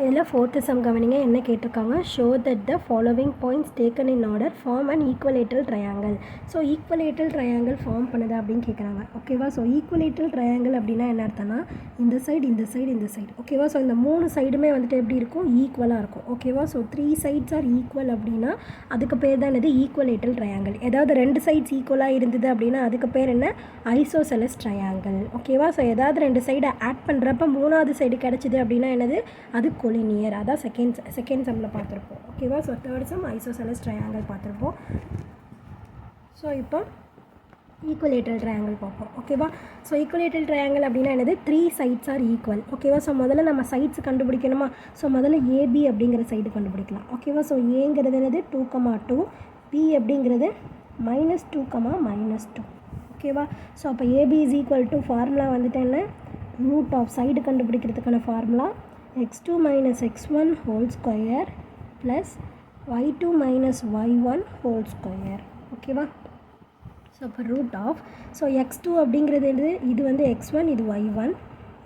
இதில் fourth some கவனிங்க என்ன கேட்டிருக்காங்க. Show that the following points taken in order form and equilateral triangle. So equilateral triangle form பண்ணுது அப்படின்னு கேட்குறாங்க. ஓகேவா. ஸோ ஈக்குவலேட்டல் ட்ரையாங்கிள் அப்படின்னா என்ன அர்த்தம்னா இந்த சைடு இந்த சைடு இந்த சைடு. ஓகேவா. ஸோ இந்த 3 சைடுமே வந்துட்டு எப்படி இருக்கும், ஈக்குவலாக இருக்கும். ஓகேவா. ஸோ 3 சைட்ஸ் ஆர் ஈக்குவல் அப்படின்னா அதுக்கு பேர் தான் என்னது, ஈக்குவலேட்டல் ட்ரையாங்கிள். ஏதாவது 2 சைட்ஸ் ஈக்குவலாக இருந்தது அப்படின்னா அதுக்கு பேர் என்ன, ஐசோசெலஸ் ட்ரையாங்கிள். ஓகேவா. ஸோ ஏதாவது 2 சைடை ஆட் பண்ணுறப்ப 3வது சைடு கிடச்சிது அப்படின்னா என்னது, அது கொலினியர். அதான் செகண்ட் சம்மில் பார்த்துருப்போம். ஓகேவா. So third sum isosceles triangle பார்த்துருப்போம். ஸோ இப்போ ஈக்குவலேட்டல் ட்ரையாங்கிள் பார்ப்போம். ஓகேவா. ஸோ ஈக்குவலேட்டல் ட்ரையாங்கிள் அப்படின்னா என்னது, 3 சைட்ஸ் ஆர் ஈக்குவல். ஓகேவா. ஸோ முதல்ல நம்ம சைட்ஸ் கண்டுபிடிக்கணுமா. ஸோ முதல்ல ஏபி அப்படிங்கிற சைடு கண்டுபிடிக்கலாம். ஓகேவா. ஸோ ஏங்கிறது என்னது 2,2, பி அப்படிங்கிறது -2, -2. ஓகேவா. ஸோ அப்போ AB is equal to formula வந்துட்டு என்ன, ரூட் ஆஃப் சைடு கண்டுபிடிக்கிறதுக்கான formula x2 - x1 whole square plus y2 - y1 whole square. ஓகேவா. ஸோ அப்போ ரூட் ஆஃப், ஸோ x2 அப்படிங்கிறது இது வந்து x1, இது y1,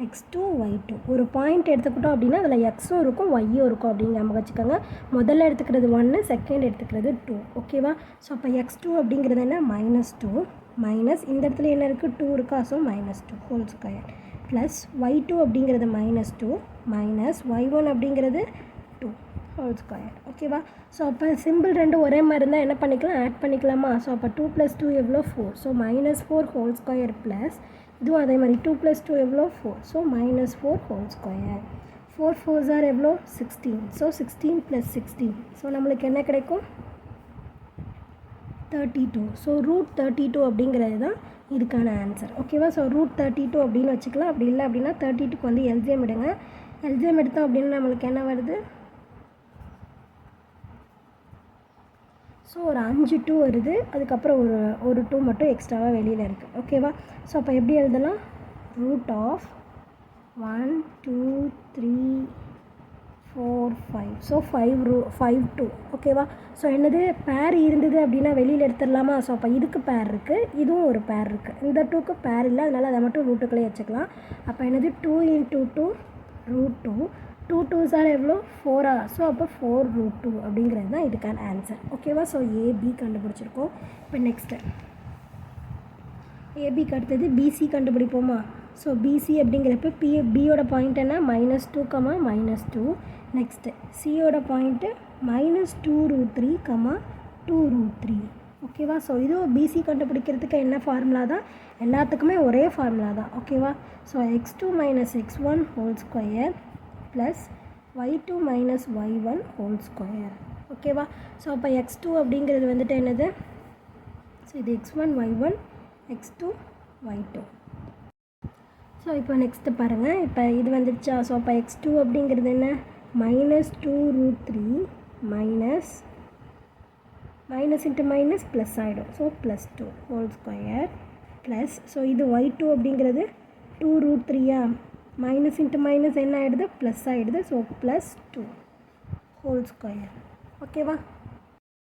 x2 y2. ஒரு பாயிண்ட் எடுத்துக்கிட்டோம் அப்படின்னா அதில் எக்ஸும் இருக்கும் ஒய்யும் இருக்கும் அப்படின்னு நம்ம வச்சுக்கோங்க. முதல்ல எடுத்துக்கிறது 1, செகண்ட் எடுத்துக்கிறது 2. ஓகேவா. ஸோ அப்போ x2 அப்படிங்கிறது என்ன, -2 மைனஸ் இந்த இடத்துல என்ன இருக்குது, 2 இருக்கா. So -2 whole square plus y2 அப்படிங்கிறது -2 மைனஸ் y1 அப்படிங்கிறது 2 ஹோல் ஸ்கொயர். ஓகேவா. ஸோ அப்போ சிம்பிள் ரெண்டு ஒரே மாதிரி இருந்தால் என்ன பண்ணிக்கலாம், ஆட் பண்ணிக்கலாமா. ஸோ அப்போ 2 + 2 எவ்வளோ, 4. ஸோ -4 ஹோல் ஸ்கொயர் ப்ளஸ் இதுவும் அதே மாதிரி 2 + 2 எவ்வளோ, 4. So -4 whole square. 4 4s are எவ்வளோ, 16. ஸோ 16 + 16. ஸோ நம்மளுக்கு என்ன கிடைக்கும், 32. ஸோ √32 அப்படிங்கிறது தான் இதுக்கான ஆன்சர். ஓகேவா. ஸோ √32 அப்படின்னு வச்சுக்கலாம். அப்படி இல்லை அப்படின்னா 32க்கு வந்து எல்ஜிஎம் எடுங்க. எல்ஜிஎம் எடுத்தோம் அப்படின்னா நம்மளுக்கு என்ன வருது, ஸோ ஒரு 5 2 வருது. அதுக்கப்புறம் ஒரு 2 மட்டும் எக்ஸ்ட்ராவாக வெளியில் இருக்குது. ஓகேவா. ஸோ அப்போ எப்படி எழுதலாம், ரூட் ஆஃப் 1 2 3 4 5. ஸோ 5 2. ஓகேவா. ஸோ என்னது பேர் இருந்தது அப்படின்னா வெளியில் எடுத்துடலாமா. ஸோ அப்போ இதுக்கு பேர் இருக்குது, இதுவும் ஒரு பேர் இருக்குது. இந்த 2க்கு பேர் இல்லை, அதனால் அதை மட்டும் ரூட்டுக்குள்ளே வச்சுக்கலாம். அப்போ என்னது 2 × 2 √2. 2 2s are எவ்வளோ, 4. ஸோ அப்போ 4√2 அப்படிங்கிறது தான் இதுக்கான ஆன்சர். ஓகேவா. ஸோ ஏபி கண்டுபிடிச்சிருக்கோம். இப்போ நெக்ஸ்ட்டு ஏபிக்கு அடுத்தது பிசி கண்டுபிடிப்போமா. ஸோ பிசி அப்படிங்கிறப்ப பியோட பாயிண்ட் என்ன, -2, -2. நெக்ஸ்ட்டு சியோட பாயிண்ட்டு -2√3, 2√3. ஓகேவா. ஸோ இதுவும் பிசி கண்டுபிடிக்கிறதுக்கு என்ன ஃபார்முலா தான், எல்லாத்துக்குமே ஒரே ஃபார்முலா தான். ஓகேவா. So x2 - x1 whole square plus y2 - y1 whole square. ஓகேவா. ஸோ அப்போ x2 அப்படிங்கிறது வந்துட்டு என்னது, ஸோ இது x1 y1 x2 y2. So இப்போ நெக்ஸ்ட்டு பாருங்கள், இப்போ இது வந்துடுச்சா. ஸோ அப்போ x2 அப்படிங்கிறது என்ன, -2√3 மைனஸ் இன்ட்டு மைனஸ் ப்ளஸ் ஆகிடும். So +2 whole square plus, so இது y2 அப்படிங்கிறது 2√3 மைனஸ் இன்ட்டு மைனஸ் என்ன ஆகிடுது, ப்ளஸ் ஆகிடுது. So +2 whole square. ஓகேவா.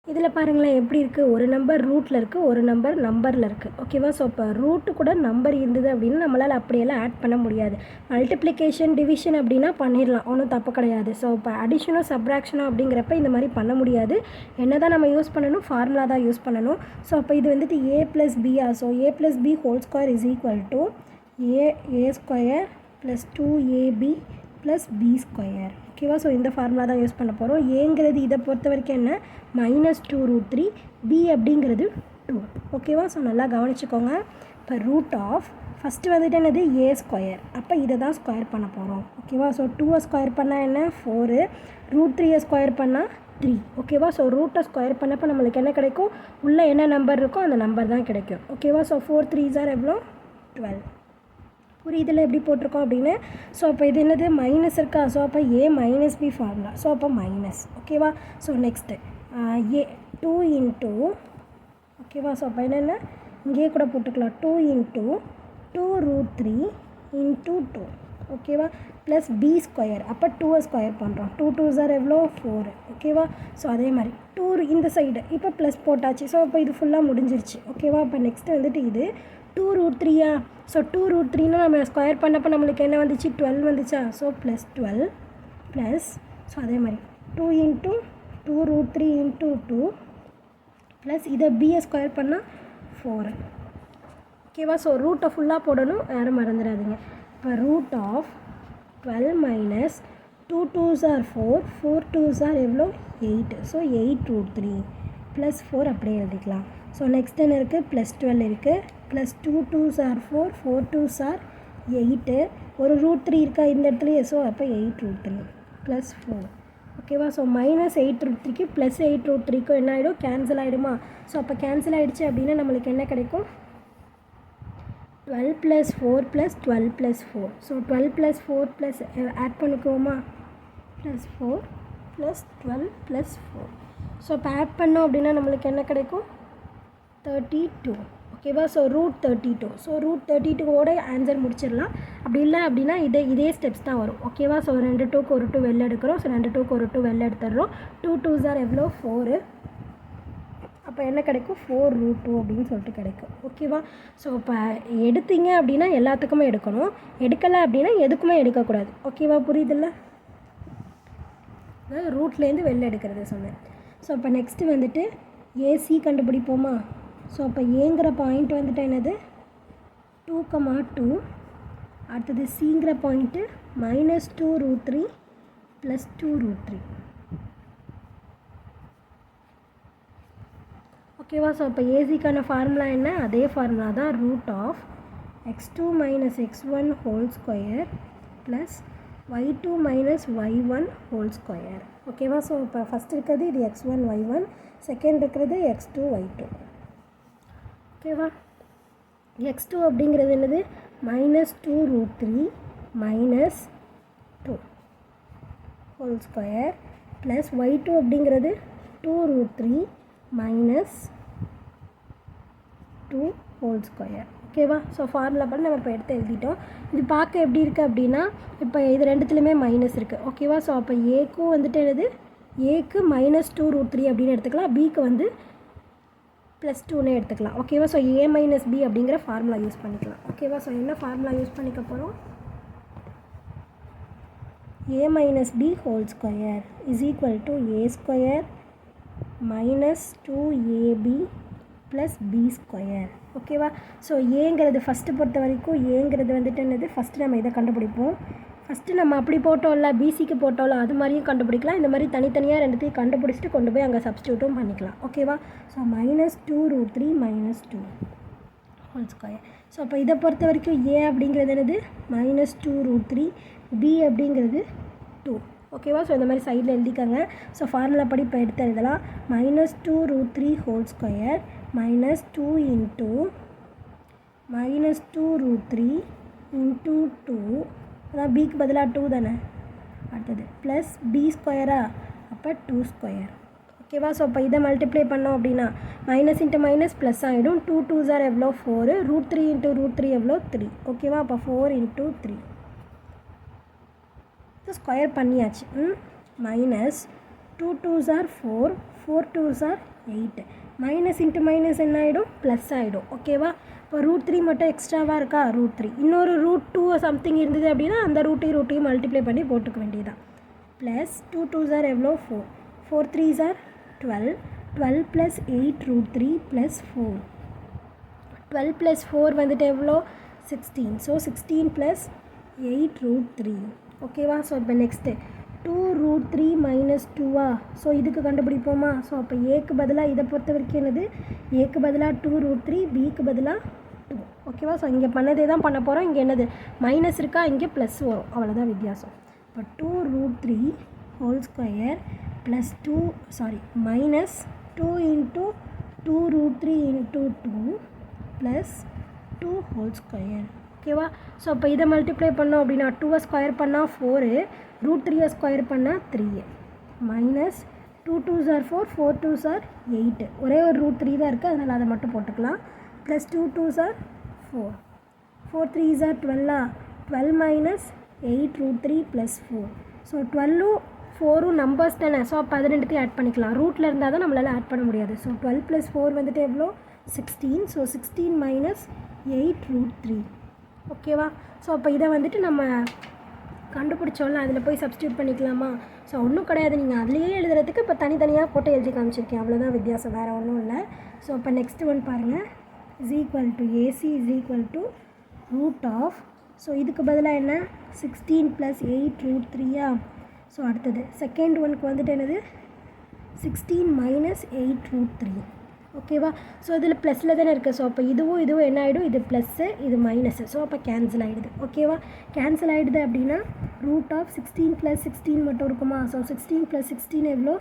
இதில் பாருங்களேன் எப்படி இருக்குது, ஒரு நம்பர் ரூட்டில் இருக்குது, ஒரு நம்பர் நம்பரில் இருக்குது. ஓகேவா. ஸோ இப்போ ரூட்டு கூட நம்பர் இருந்தது அப்படின்னா நம்மளால் அப்படியெல்லாம் ஆட் பண்ண முடியாது. மல்டிப்ளிகேஷன் டிவிஷன் அப்படின்னா பண்ணிடலாம், ஒன்றும் தப்பு கிடையாது. ஸோ இப்போ அடிஷனோ சப்ராக்ஷனோ அப்படிங்கிறப்ப இந்த மாதிரி பண்ண முடியாது. என்ன தான் நம்ம யூஸ் பண்ணணும், ஃபார்முலா தான் யூஸ் பண்ணணும். ஸோ அப்போ இது வந்துட்டு a + b. So a + b whole square is equal to a square plus 2ab plus b square. ஓகேவா. ஸோ இந்த ஃபார்முலா தான் யூஸ் பண்ண போகிறோம். ஏங்கிறது இதை பொறுத்த வரைக்கும் என்ன, -2√3, b அப்படிங்கிறது 2. ஓகேவா. ஸோ நல்லா கவனிச்சுக்கோங்க. இப்போ ரூட் ஆஃப் ஃபஸ்ட்டு வந்துட்டு என்னது, a ஸ்கொயர். அப்போ இதை தான் ஸ்கொயர் பண்ண போகிறோம். ஓகேவா. ஸோ 2 ஸ்கொயர் பண்ணால் என்ன, 4. √3 ஸ்கொயர் பண்ணால் 3. ஓகேவா. ஸோ ரூட்டை ஸ்கொயர் பண்ணப்போ நம்மளுக்கு என்ன கிடைக்கும், உள்ளே என்ன நம்பர் இருக்கோ அந்த நம்பர் தான் கிடைக்கும். ஓகேவா. ஸோ 4 3s are எவ்வளோ, 12. புரியுதில் எப்படி போட்டிருக்கோம் அப்படின்னு. ஸோ அப்போ இது என்னது, மைனஸ் இருக்கா. ஸோ அப்போ a - b ஃபார்முலா. ஸோ அப்போ மைனஸ். ஓகேவா. ஸோ நெக்ஸ்ட்டு a 2 × ஓகேவா. ஸோ அப்போ என்னென்ன இங்கேயே கூட போட்டுக்கலாம், 2 × 2√3 × 2. ஓகேவா. Plus b square. அப்போ 2 ஸ்கொயர் பண்ணுறோம். 2 2s are எவ்வளோ, 4. ஓகேவா. ஸோ அதே மாதிரி 2 இந்த சைடு இப்போ ப்ளஸ் போட்டாச்சு. ஸோ இப்போ இது ஃபுல்லாக முடிஞ்சிருச்சு. ஓகேவா. இப்போ நெக்ஸ்ட்டு வந்துட்டு இது 2√3. ஸோ 2√3னா நம்ம ஸ்கொயர் பண்ணப்போ நம்மளுக்கு என்ன வந்துச்சு, 12 வந்துச்சா. ஸோ +12 ப்ளஸ் ஸோ அதே மாதிரி 2 இன்ட்டு 2 ரூட் 3 இன்ட்டு 2 ப்ளஸ் இதை பியை ஸ்கொயர் பண்ணால் 4. ஓகேவா? ஸோ ரூட்டை ஃபுல்லாக போடணும், யாரும் மறந்துடாதீங்க. இப்போ root of 12 minus 2 2s are 4, 4 2s are எவ்வளோ 8. ஸோ 8 ரூட் 3 ப்ளஸ் 4 அப்படியே எழுதிக்கலாம். ஸோ நெக்ஸ்ட் என்ன இருக்குது, ப்ளஸ் 12 இருக்குது, plus 2 2s are 4, 4 2s are 8. ஒரு ரூட் 3 இருக்கா இந்த இடத்துலையே, ஸோ அப்போ 8 ரூட் 3 ப்ளஸ் 4. ஓகேவா? ஸோ மைனஸ் 8 ரூட் 3க்கு ப்ளஸ் 8 ரூட் 3க்கும் என்ன ஆகிடும், கேன்சல் ஆகிடுமா? ஸோ அப்போ கேன்சல் ஆகிடுச்சு அப்படின்னா நம்மளுக்கு என்ன கிடைக்கும், 12 + 4 + 12 + 4. ஸோ 12 + 4 ப்ளஸ் ஆட் பண்ணிக்குவோமா, ப்ளஸ் 4 ப்ளஸ் 12 ப்ளஸ் 4. ஸோ இப்போ ஆட் பண்ணோம் அப்படின்னா நம்மளுக்கு என்ன கிடைக்கும், 32. ஓகேவா? So root 32. ஸோ ரூட் 32வோட ஆன்சர் முடிச்சிடலாம். அப்படி இல்லை அப்படின்னா இதே ஸ்டெப்ஸ் தான் வரும். ஓகேவா? ஸோ 2 2க்கு ஒரு 2 வெளில எடுக்கிறோம். ஸோ 2 2க்கு ஒரு 2 வெளில எடுத்துடுறோம். 2 2s are எவ்வளோ 4. அப்போ என்ன கிடைக்கும், 4 ரூட் 2 அப்படின்னு சொல்லிட்டு கிடைக்கும். ஓகேவா? ஸோ இப்போ எடுத்தீங்க அப்படின்னா எல்லாத்துக்குமே எடுக்கணும், எடுக்கலை அப்படின்னா எதுக்குமே எடுக்கக்கூடாது. ஓகேவா? புரியுதில்ல? அதாவது ரூட்லேருந்து வெளில எடுக்கிறது சொன்னேன். ஸோ இப்போ நெக்ஸ்ட்டு வந்துட்டு ஏசி கண்டுபிடிப்போமா? ஸோ அப்போ ஏங்கிற பாயிண்ட் வந்துட்டு என்னது, 2, 2. அடுத்தது சிங்கிற பாயிண்ட்டு -2 ரூட் 3 ப்ளஸ் 2 ரூட் 3. ஓகேவா? ஸோ இப்போ ஏசிக்கான ஃபார்முலா என்ன, அதே ஃபார்முலா தான், root of x2 minus x1 whole square plus y2 minus y1 whole square. ஓகேவா? ஸோ இப்போ ஃபஸ்ட் இருக்கிறது இது x1 y1, செகண்ட் இருக்கிறது x2 y2. ஓகேவா? x2 அப்படிங்கிறது என்னது, -2 root 3 minus 2 whole square plus y2 அப்படிங்கிறது 2 ரூட் 3 மைனஸ் 2 ஹோல் ஸ்கொயர். ஓகேவா? ஸோ ஃபார்முலா பண்ணி நம்ம இப்போ எடுத்து எழுதிட்டோம். இது பார்க்க எப்படி இருக்குது அப்படின்னா, இப்போ இது ரெண்டுத்துலேயுமே மைனஸ் இருக்குது. ஓகேவா? ஸோ அப்போ ஏக்கும் வந்துட்டு என்னது, ஏக்கு -2 ரூட் 3 அப்படின்னு எடுத்துக்கலாம், பிக்கு வந்து +2னே எடுத்துக்கலாம். ஓகேவா? ஸோ a மைனஸ் b அப்படிங்கிற ஃபார்முலா யூஸ் பண்ணிக்கலாம். ஓகேவா? ஸோ என்ன ஃபார்முலா யூஸ் பண்ணிக்க போகிறோம், a minus b whole square is equal to a square minus 2ab plus b square. ஓகேவா? ஸோ ஏங்கிறது ஃபஸ்ட்டு பொறுத்த வரைக்கும் ஏங்கிறது வந்துட்டு என்னது, ஃபஸ்ட்டு நம்ம இதை கண்டுபிடிப்போம். ஃபஸ்ட்டு நம்ம அப்படி போட்டோம்ல, பிசிக்கு போட்டோம்ல, அது மாதிரியும் கண்டுபிடிக்கலாம். இந்த மாதிரி தனித்தனியாக ரெண்டுத்தையும் கண்டுபிடிச்சிட்டு கொண்டு போய் அங்கே சப்ஸ்டியூட்டும் பண்ணிக்கலாம். ஓகேவா? So -2 root 3 minus 2 whole square. So அப்போ இதை பொறுத்த வரைக்கும் ஏ அப்படிங்கிறது என்னது, -2 ரூட் 3, பி அப்படிங்கிறது 2. ஓகேவா? ஸோ இந்த மாதிரி சைடில் எழுதிக்கோங்க. ஸோ ஃபார்முலா படி இப்போ எடுத்து எழுதலாம், -2 root 3 whole square -2 into -2 root 3 into 2, அதான் பிக்கு பதிலாக 2 தானே, அடுத்தது ப்ளஸ் பி ஸ்கொயரா, அப்போ 2 ஸ்கொயர். ஓகேவா? ஸோ இப்போ இதை மல்டிப்ளை பண்ணோம் அப்படின்னா மைனஸ் இன்ட்டு மைனஸ் ப்ளஸ் ஆகிடும். 2 2s are எவ்வளோ 4, ரூட் 3 இன்ட்டு ரூட் 3 எவ்வளோ 3. ஓகேவா? அப்போ 4 இன்ட்டு 3 ஸ்கொயர் பண்ணியாச்சு. Minus 2 2s are 4, 4 2s are 8. Minus into minus என்ன ஆகிடும், ப்ளஸ் ஆகிடும். ஓகேவா? இப்போ ரூட் 3 மட்டும் எக்ஸ்ட்ராவாக இருக்கா, ரூட் 3, இன்னொரு ரூட் 2 சம்திங் இருந்தது அப்படின்னா அந்த ரூட்டையும் மல்டிப்ளை பண்ணி போட்டுக்க வேண்டியதான். ப்ளஸ் 2 2s are எவ்வளோ 4, 4 3s are 12, 12 plus 8 root 3 plus 4, 12 plus 4 வந்துட்டு எவ்வளோ 16. So 16 plus 8 root 3. ஓகேவா? ஸோ இப்போ நெக்ஸ்ட்டு 2 ரூட் 3 மைனஸ் 2வா, ஸோ இதுக்கு கண்டுபிடிப்போமா? ஸோ அப்போ ஏக்கு பதிலாக இதை பொறுத்த வரைக்கும் என்னது, ஏக்கு பதிலாக 2 ரூட் 3, பிக்கு பதிலாக 2. ஓகேவா? ஸோ இங்கே பண்ணதே தான் பண்ண போகிறோம். இங்கே என்னது மைனஸ் இருக்கா, இங்கே ப்ளஸ் வரும், அவ்வளோதான் வித்தியாசம். இப்போ 2 root 3 whole square plus 2 minus 2 into 2 root 3 into 2 plus 2 whole square. ஓகேவா? ஸோ அப்போ இதை மல்டிப்ளை பண்ணோம் அப்படின்னா 2 ஸ்கொயர் பண்ணால் 4, ரூட் 3 ஸ்கொயர் பண்ணால் 3, minus 2 2s are 4, 4 2s are 8. ஒரே ஒரு ரூட் 3 தான் இருக்குது, அதனால் அதை மட்டும் போட்டுக்கலாம். Plus 2 2s are 4, 4 3s are 12, 12 minus 8 root 3 plus 4. So 12 4 numbers தானே, ஸோ அப்போ அது ரெண்டுத்தையும் ஆட் பண்ணிக்கலாம். ரூட்டில் இருந்தால் தான் நம்மளால் ஆட் பண்ண முடியாது. ஸோ 12 ப்ளஸ் 4 வந்துட்டு எவ்வளோ 16. So 16 minus 8 root 3. ஓகேவா? ஸோ அப்போ இதை வந்துட்டு நம்ம கண்டுபிடிச்சோம்ல அதில் போய் சப்ஸ்டியூட் பண்ணிக்கலாமா? ஸோ ஒன்றும் கிடையாது, நீங்கள் அதுலேயே எழுதுறதுக்கு இப்போ தனித்தனியாக போட்டு எழுதி காமிச்சிருக்கேன், அவ்வளோதான் வித்தியாசம், வேறு ஒன்றும் இல்லை. ஸோ இப்போ நெக்ஸ்ட் ஒன் பாருங்கள், is equal to AC is equal to root of, so இதுக்கு பதிலாக என்ன 16 + 8 √3. ஸோ அடுத்தது செகண்ட் ஒனுக்கு வந்துட்டு என்னது 16 - 8 √3. ஓகேவா? ஸோ இதில் ப்ளஸில் தானே இருக்குது. ஸோ அப்போ இதுவும் என்ன ஆகிடும், இது ப்ளஸ்ஸு இது மைனஸு. ஸோ அப்போ கேன்சல் ஆகிடுது. ஓகேவா? கேன்சல் ஆகிடுது அப்படின்னா ரூட் ஆஃப் 16 + 16 மட்டும் இருக்குமா? ஸோ 16 + 16 எவ்வளோ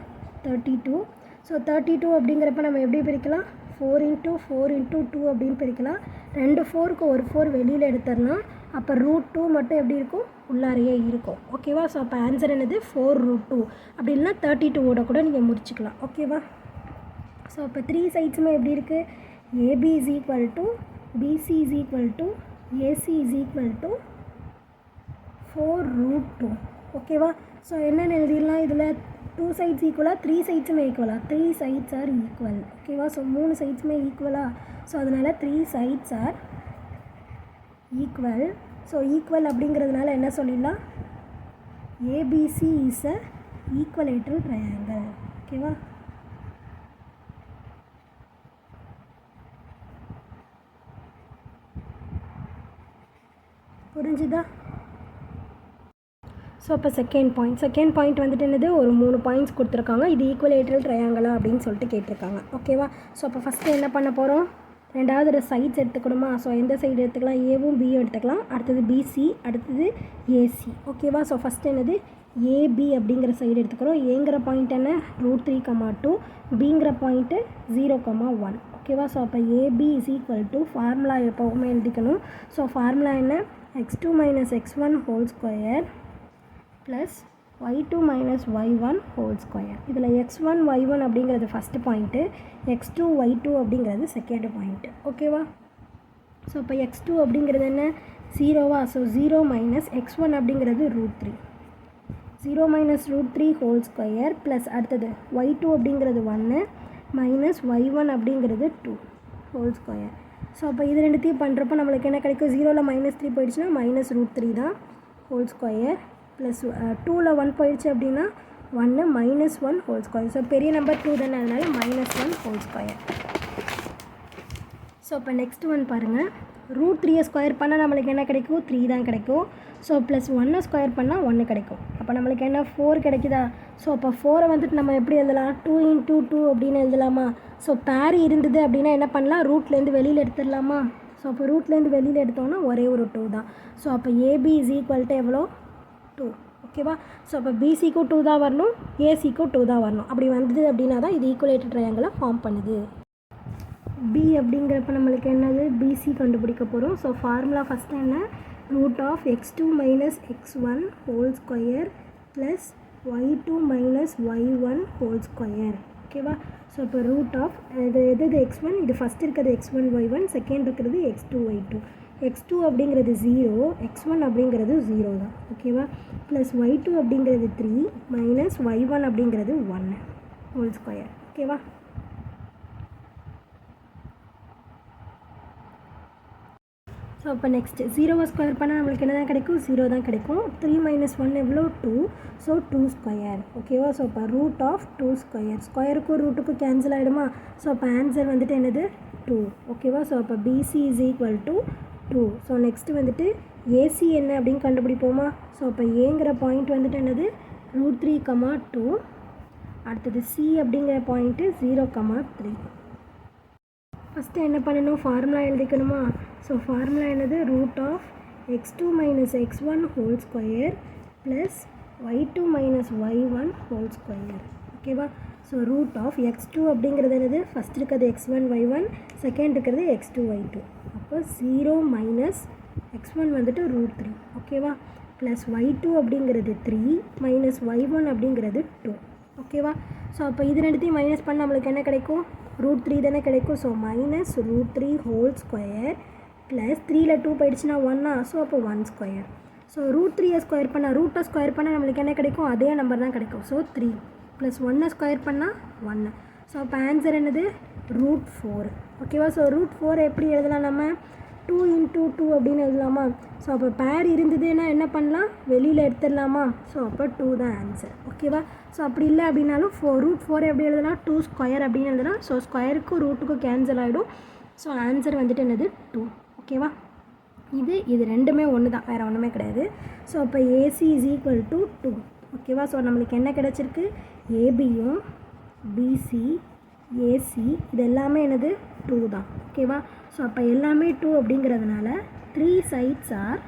32. ஸோ 32 அப்படிங்கிறப்ப நம்ம எப்படி பிரிக்கலாம், 4 × 4 × 2 அப்படின்னு பிரிக்கலாம். 2 4க்கு ஒரு 4 வெளியில் எடுத்துடலாம். அப்போ √2 மட்டும் எப்படி இருக்கும், உள்ளாரையே இருக்கும். ஓகேவா? ஸோ அப்போ ஆன்சர் என்னது 4 √2. அப்படி இல்லைனா 32 கூட நீங்கள் முடிச்சுக்கலாம். ஓகேவா? ஸோ இப்போ 3 சைட்ஸுமே எப்படி இருக்குது, AB is equal to BC is equal to AC is equal to 4 √2. ஓகேவா? ஸோ என்னென்னு எழுதிடலாம், இதில் 2 சைட்ஸ் ஈக்குவலாக 3 சைட்ஸுமே ஈக்குவலாக 3 சைட்ஸ் ஆர் ஈக்குவல். ஓகேவா? ஸோ 3 சைட்ஸுமே ஈக்குவலாக, ஸோ அதனால் 3 sides are equal. So equal அப்படிங்கிறதுனால என்ன சொல்லிடலாம், ABC is a equilateral triangle. ஓகேவா? புரிஞ்சுதா? ஸோ இப்போ செகண்ட் பாயிண்ட் வந்துட்டு என்னது, ஒரு 3 பாயிண்ட்ஸ் கொடுத்துருக்காங்க. இது ஈக்குவலேட்டரல் ட்ரையாங்கிளா அப்படின்னு சொல்லிட்டு கேட்டிருக்காங்க. ஓகேவா? ஸோ அப்போ ஃபஸ்ட்டு என்ன பண்ண போகிறோம், ரெண்டாவது சைட்ஸ் எடுத்துக்கணுமா? ஸோ எந்த சைடு எடுத்துக்கலாம், ஏவும் பியும் எடுத்துக்கலாம். அடுத்தது பிசி, அடுத்தது ஏசி. ஓகேவா? ஸோ ஃபஸ்ட்டு என்னது ஏபி அப்படிங்கிற சைடு எடுத்துக்கிறோம். ஏங்கிற பாயிண்ட் என்ன √3, 2, பிங்கிற பாயிண்ட்டு 0, 1. ஓகேவா? ஸோ அப்போ AB is equal to formula எப்போவுமே எழுதிக்கணும். ஸோ ஃபார்முலா என்ன, x2 - x1 whole square plus y2 - y1 whole square. இதில் x1 y1 அப்படிங்கிறது ஃபஸ்ட்டு பாயிண்ட்டு, x2 y2 அப்படிங்கிறது செகண்ட் பாயிண்ட்டு. ஓகேவா? ஸோ இப்போ x2 அப்படிங்கிறது என்ன 0வா? ஸோ 0 - x1 அப்படிங்கிறது √3. 0 - √3 ஹோல் ஸ்கொயர் ப்ளஸ் அடுத்தது y2 அப்படிங்கிறது 1 மைனஸ் y1 அப்படிங்கிறது 2 ஹோல் ஸ்கொயர். ஸோ அப்போ இது ரெண்டுத்தையும் பண்ணுறப்போ நம்மளுக்கு என்ன கிடைக்கும், 0ல் -3 போயிடுச்சுன்னா -√3 தான் ஹோல் ஸ்கொயர் ப்ளஸ் 2ல் 1 போயிடுச்சு அப்படின்னா 1 -1 ஹோல் ஸ்கொயர். ஸோ பெரிய நம்பர் 2 தானே, அதனால் -1 ஹோல் ஸ்கொயர். ஸோ இப்போ நெக்ஸ்ட் ஒன் பாருங்கள், √3 ஸ்கொயர் பண்ணால் நம்மளுக்கு என்ன கிடைக்கும், 3 தான் கிடைக்கும். ஸோ ப்ளஸ் 1 ஸ்கொயர் பண்ணால் 1 கிடைக்கும். அப்போ நம்மளுக்கு என்ன 4 கிடைக்குதா? ஸோ அப்போ 4 வந்துட்டு நம்ம எப்படி எழுதலாம், 2 × 2 அப்படின்னு எழுதலாமா? ஸோ பேர் இருந்தது அப்படின்னா என்ன பண்ணலாம், ரூட்லேருந்து வெளியில் எடுத்துடலாமா? ஸோ அப்போ ரூட்லேருந்து வெளியில் எடுத்தோன்னா ஒரே ஒரு 2 தான். ஸோ அப்போ ஏபி இஸ் ஈக்குவல் டு எவ்வளோ 2. ஓகேவா? ஸோ அப்போ பிசிக்கும் 2 தான் வரணும், ஏசிக்கும் 2 தான் வரணும். அப்படி வந்தது அப்படின்னா தான் இது ஈக்குவலேட்டர் ட்ரையாங்கிளை ஃபார்ம் பண்ணுது. பி அப்படிங்கிறப்ப நம்மளுக்கு என்னது பிசி கண்டுபிடிக்க போகிறோம். ஸோ ஃபார்முலா ஃபஸ்ட்டு என்ன, √x2 - x1 whole square plus y2 - y1 whole square. ஓகேவா? ஸோ இப்போ எது x1, இது ஃபஸ்ட் இருக்கிறது x1 y1, செகண்ட் இருக்கிறது x2 y2. x2 அப்படிங்கிறது 0, x1 அப்படிங்கிறது 0 தான். ஓகேவா? ப்ளஸ் y2 அப்படிங்கிறது 3 மைனஸ் y1 அப்படிங்கிறது 1 ஹோல் ஸ்கொயர். ஓகேவா? ஸோ அப்போ நெக்ஸ்ட்டு 0 ஸ்கொயர் பண்ணால் நம்மளுக்கு என்ன தான் கிடைக்கும், 0 தான் கிடைக்கும். 3 - 1 எவ்வளோ 2, ஸோ 2 ஸ்கொயர். ஓகேவா? ஸோ இப்போ √2 ஸ்கொயர், ஸ்கொயருக்கும் ரூட்டுக்கும் கேன்சல் ஆகிடுமா? ஸோ அப்போ ஆன்சர் வந்துட்டு என்னது 2. ஓகேவா? ஸோ அப்போ BC is equal to 2. So next வந்துட்டு ஏசி என்ன அப்படின்னு கண்டுபிடிப்போமா? ஸோ அப்போ ஏங்கிற பாயிண்ட் வந்துட்டு என்னது √3, 2. அடுத்தது சி அப்படிங்கிற பாயிண்ட்டு 0, 3. ஃபஸ்ட்டு என்ன பண்ணணும், ஃபார்முலா எழுதிக்கணுமா? ஸோ ஃபார்முலா என்னது, √x2 - x1 whole square plus y2 - y1 whole square. ஓகேவா? ஸோ √x2 அப்படிங்கிறது என்னது, ஃபஸ்ட் இருக்கிறது x1 y1, செகண்ட் இருக்கிறது x2 y2. அப்போ 0 - x1 வந்துட்டு √3. ஓகேவா? ப்ளஸ் y2 அப்படிங்கிறது 3 மைனஸ் y1 அப்படிங்கிறது 2. ஓகேவா? ஸோ அப்போ இது ரெண்டுத்தையும் மைனஸ் பண்ண நம்மளுக்கு என்ன கிடைக்கும், √3 தானே கிடைக்கும். So minus √3 whole square plus 3ல் 2 போயிடுச்சுன்னா 1, ஸோ அப்போ 1 ஸ்கொயர். ஸோ √3 ஸ்கொயர் பண்ணால் ரூட்டை ஸ்கொயர் பண்ணால் நம்மளுக்கு என்ன கிடைக்கும், அதே நம்பர் தான் கிடைக்கும். ஸோ 3 ப்ளஸ் 1 ஸ்கொயர் பண்ணால் 1. ஸோ அப்போ ஆன்சர் என்னது √4. ஓகேவா? ஸோ √4 எப்படி எழுதலாம் நம்ம, 2 × 2 அப்படின்னு எழுதலாமா? ஸோ அப்போ பேர் இருந்ததுன்னா என்ன பண்ணலாம், வெளியில் எடுத்துடலாமா? ஸோ அப்போ 2 தான் ஆன்சர். ஓகேவா? ஸோ அப்படி இல்லை அப்படின்னாலும் √4 எப்படி எழுதலாம், 2 ஸ்கொயர் அப்படின்னு எழுதலாம். ஸோ ஸ்கொயருக்கும் ரூட்டுக்கும் கேன்சல் ஆகிடும். ஸோ ஆன்சர் வந்துட்டு என்னது 2. ஓகேவா? இது ரெண்டுமே ஒன்று தான், வேறு ஒன்றுமே கிடையாது. ஸோ அப்போ ஏசி இஸ் ஈக்குவல் டு 2. ஓகேவா? ஸோ நம்மளுக்கு என்ன கிடச்சிருக்கு, ஏபியும் பிசி ஏசி இது எல்லாமே என்னது 2 தான். ஓகேவா? ஸோ அப்போ எல்லாமே 2 அப்படிங்கிறதுனால 3 சைட்ஸ் ஆர்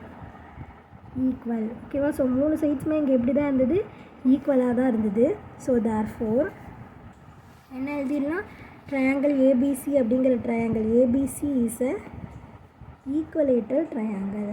ஈக்குவல். ஓகேவா? ஸோ 3 சைட்ஸுமே இங்கே எப்படி தான் இருந்தது, ஈக்குவலாக தான் இருந்தது. ஸோ தேர்ஃபோர் என்ன எழுதிடலாம், ட்ரையாங்கிள் ஏபிசி அப்படிங்கிற triangle ABC is a equilateral triangle.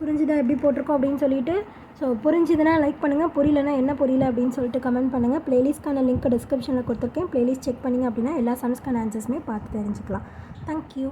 புரிஞ்சுதா எப்படி போட்டிருக்கோம் அப்படின்னு சொல்லிட்டு? ஸோ புரிஞ்சுதுன்னா லைக் பண்ணுங்கள், புரியலன்னா என்ன புரியல அப்படின்னு சொல்லிட்டு கமெண்ட் பண்ணுங்கள். ப்ளேலிஸ்ட்கான லிங்க் டிஸ்கிரிப்ஷனில் கொடுத்துருக்கேன். ப்ளேலிஸ்ட் செக் பண்ணிங்க அப்படின்னா எல்லா சம்ஸ்க்கான ஆன்சர்ஸுமே பார்த்து தெரிஞ்சுக்கலாம். தேங்க்யூ.